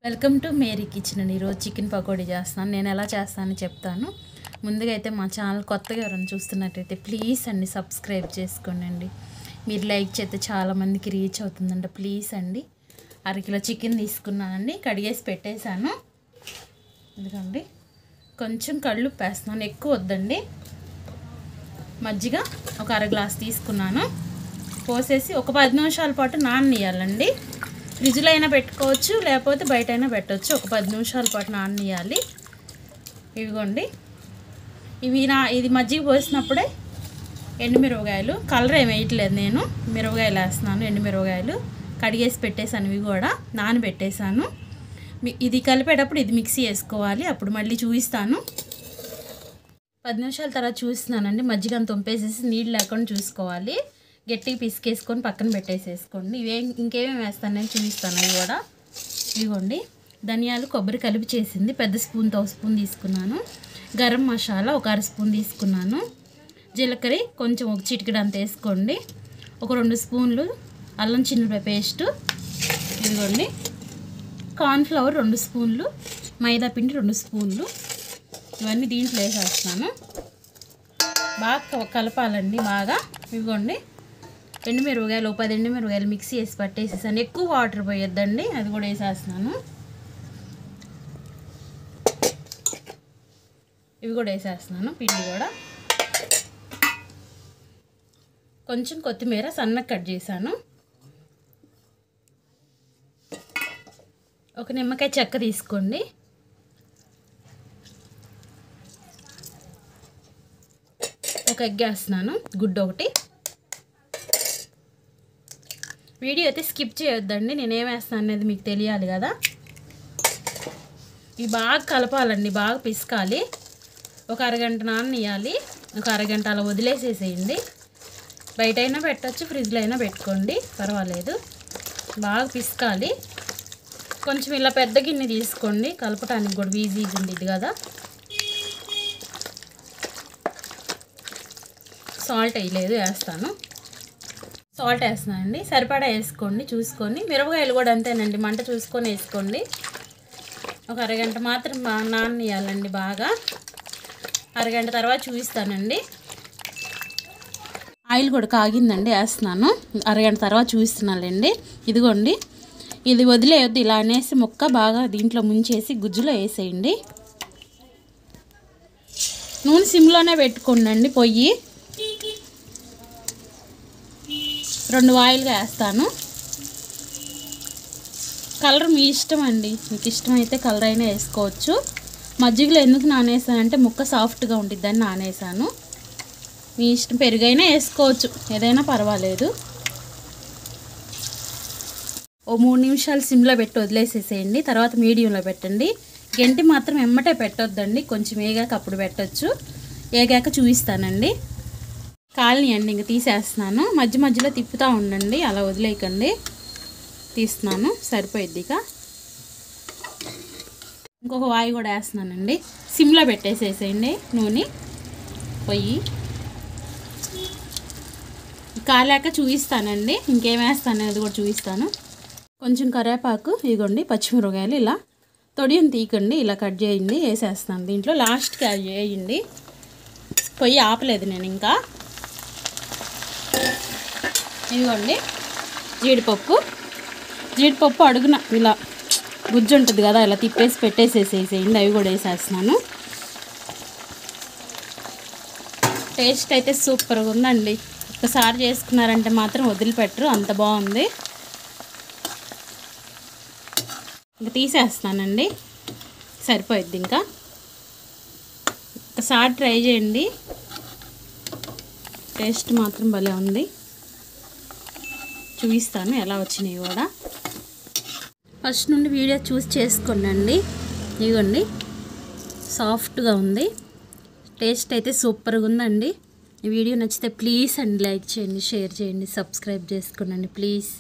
Welcome to Mary kitchen అండి. ఈరోజు chicken pakodi చేస్తాను. నేను ఎలా చేస్తానని చెప్తాను. ముందుగా అయితే మా ఛానల్ కొత్తగా ఎవరైనా చూస్తున్నట్టయితే ప్లీజ్ అండి సబ్స్క్రైబ్ చేసుకోండి. మీరు లైక్ చేస్తే చాలామందికి రీచ్ అవుతుందండి. ప్లీజ్ అండి. అరకిలో చికెన్ తీసుకున్నానండి, కడిగేసి పెట్టేశాను. ఎందుకండి కొంచెం కళ్ళు వేస్తున్నాను, ఎక్కువ వద్దండి. మజ్జిగ ఒక అర గ్లాస్ తీసుకున్నాను, పోసేసి ఒక 10 నిమిషాల పాటు నాననియాలండి. ఫ్రిడ్జ్లో అయినా పెట్టుకోవచ్చు, లేకపోతే బయట అయినా పెట్టవచ్చు. ఒక 10 నిమిషాల పాటు నాననియాలి. ఇవిగోండి, ఇది మజ్జిగ పోసినప్పుడే ఎండుమిరపకాయలు, కలర్ ఏమి వేయట్లేదు, నేను మిరపకాయలు వేస్తున్నాను. ఎండుమిరపకాయలు కడిగేసి పెట్టేశాను, ఇవి కూడా నానబెట్టేశాను. ఇది కలిపేటప్పుడు ఇది మిక్సీ వేసుకోవాలి. అప్పుడు మళ్ళీ చూపిస్తాను. 10 నిమిషాల తర్వాత చూస్తున్నానండి. మజ్జిగ అంత వంపేసేసి నీళ్ళు లేకుండా చూసుకోవాలి. గట్టిగా పిసికేసుకొని పక్కన పెట్టేసేసుకోండి. ఇంకేమేమి వేస్తానని చూపిస్తాను. అవి కూడా ఇదిగోండి, ధనియాలు, కొబ్బరి కలిపి చేసింది పెద్ద స్పూన్తో 1 స్పూన్ తీసుకున్నాను. గరం మసాలా ఒక అర స్పూన్ తీసుకున్నాను. జీలకర్ర కొంచెం ఒక చిటికెడు అంత వేసుకోండి. ఒక 2 స్పూన్లు అల్లం చిన్నులపాయ పేస్టు. ఇదిగోండి, కార్న్ఫ్లవర్ 2 స్పూన్లు, మైదా పిండి 2 స్పూన్లు. ఇవన్నీ దీంట్లో వేసేస్తున్నాను. బాగా కలపాలండి బాగా. ఇదిగోండి, ఎండుమిరపకాయలు 10 ఎండుమిరపకాయలు మిక్సీ వేసి పట్టేసేసాను. ఎక్కువ వాటర్ పోయొద్దండి, అది కూడా వేసేస్తున్నాను. ఇవి కూడా వేసేస్తున్నాను, పిండి కూడా. కొంచెం కొత్తిమీర సన్నగా కట్ చేశాను. ఒక నిమ్మకాయ చెక్క తీసుకోండి. ఒక ఎగ్ వేస్తున్నాను, గుడ్డు ఒకటి. వీడియో అయితే స్కిప్ చేయొద్దండి, నేనేం వేస్తాను అనేది మీకు తెలియాలి కదా. ఇవి బాగా కలపాలండి, బాగా పిసకాలి. ఒక అరగంట నాననియాలి. ఒక అరగంట అలా వదిలేసేసేయండి. బయట అయినా పెట్టచ్చు, ఫ్రిడ్జ్లో అయినా పెట్టుకోండి, పర్వాలేదు. బాగా పిసకాలి. కొంచెం ఇలా పెద్ద గిన్నె తీసుకోండి, కలపటానికి కూడా ఈజీగా ఉండేది కదా. సాల్ట్ వేయలేదు, వేస్తాను. సాల్ట్ వేస్తున్నానండి, సరిపడా వేసుకోండి చూసుకొని. మిరపకాయలు కూడా అంతేనండి, మంట చూసుకొని వేసుకోండి. ఒక అరగంట మాత్రం నాననియాలండి బాగా. అరగంట తర్వాత చూపిస్తానండి. ఆయిల్ కూడా కాగిందండి, వేస్తున్నాను. అరగంట తర్వాత చూపిస్తున్నానండి. ఇదిగోండి, ఇది వదిలేయొద్దు, ఇలా అనేసి ముక్క బాగా దీంట్లో ముంచేసి గుజ్జులో వేసేయండి. నూనె సిమ్లోనే పెట్టుకోండి పొయ్యి. 2 వాయిల్గా వేస్తాను. కలర్ మీ ఇష్టం అండి, మీకు ఇష్టమైతే కలర్ అయినా వేసుకోవచ్చు. మజ్జిగలో ఎందుకు నానేసానంటే ముక్క సాఫ్ట్గా ఉండిద్దని నానేసాను. మీ ఇష్టం, పెరుగైనా వేసుకోవచ్చు, ఏదైనా పర్వాలేదు. ఓ 3 నిమిషాలు సిమ్లో పెట్టి వదిలేసేసేయండి. తర్వాత మీడియంలో పెట్టండి. గంటి మాత్రం ఎమ్మటే పెట్టొద్దండి, కొంచెం వేగాక అప్పుడు పెట్టచ్చు. వేగాక చూపిస్తానండి. కాలనీయండి, ఇంక తీసేస్తున్నాను. మధ్య మధ్యలో తిప్పుతూ ఉండండి, అలా వదిలేయకండి. తీస్తున్నాను, సరిపోయిద్ది. ఇక ఇంకొక వాయి కూడా వేస్తున్నానండి. సిమ్లో పెట్టేసేసేయండి నూనె పొయ్యి. కాలాక చూపిస్తానండి, ఇంకేం వేస్తాను అది కూడా చూపిస్తాను. కొంచెం కరివేపాకు, ఇదిగోండి పచ్చిమిరపకాయలు ఇలా తొడియం తీయకండి, ఇలా కట్ చేయండి, వేసేస్తాను దీంట్లో. లాస్ట్కి అది వేయండి. పొయ్యి ఆపలేదు నేను ఇంకా. ఇదిగోండి, జీడిపప్పు అడుగున ఇలా గుజ్జు ఉంటుంది కదా, ఇలా తిప్పేసి పెట్టేసేసేసేయండి. అవి కూడా వేసేస్తున్నాను. టేస్ట్ అయితే సూపర్గా ఉందండి. ఒకసారి చేసుకున్నారంటే మాత్రం వదిలిపెట్టరు, అంత బాగుంది. ఇంకా తీసేస్తానండి, సరిపోయిద్ది. ఇంకా ఒకసారి ట్రై చేయండి, టేస్ట్ మాత్రం భలే ఉంది. చూపిస్తాను ఎలా వచ్చినాయి కూడా. ఫస్ట్ నుండి వీడియో చూసి చేసుకోండి. ఇదిగోండి, సాఫ్ట్గా ఉంది. టేస్ట్ అయితే సూపర్గా ఉందండి. ఈ వీడియో నచ్చితే ప్లీజ్ అండి లైక్ చేయండి, షేర్ చేయండి, సబ్స్క్రైబ్ చేసుకోండి ప్లీజ్.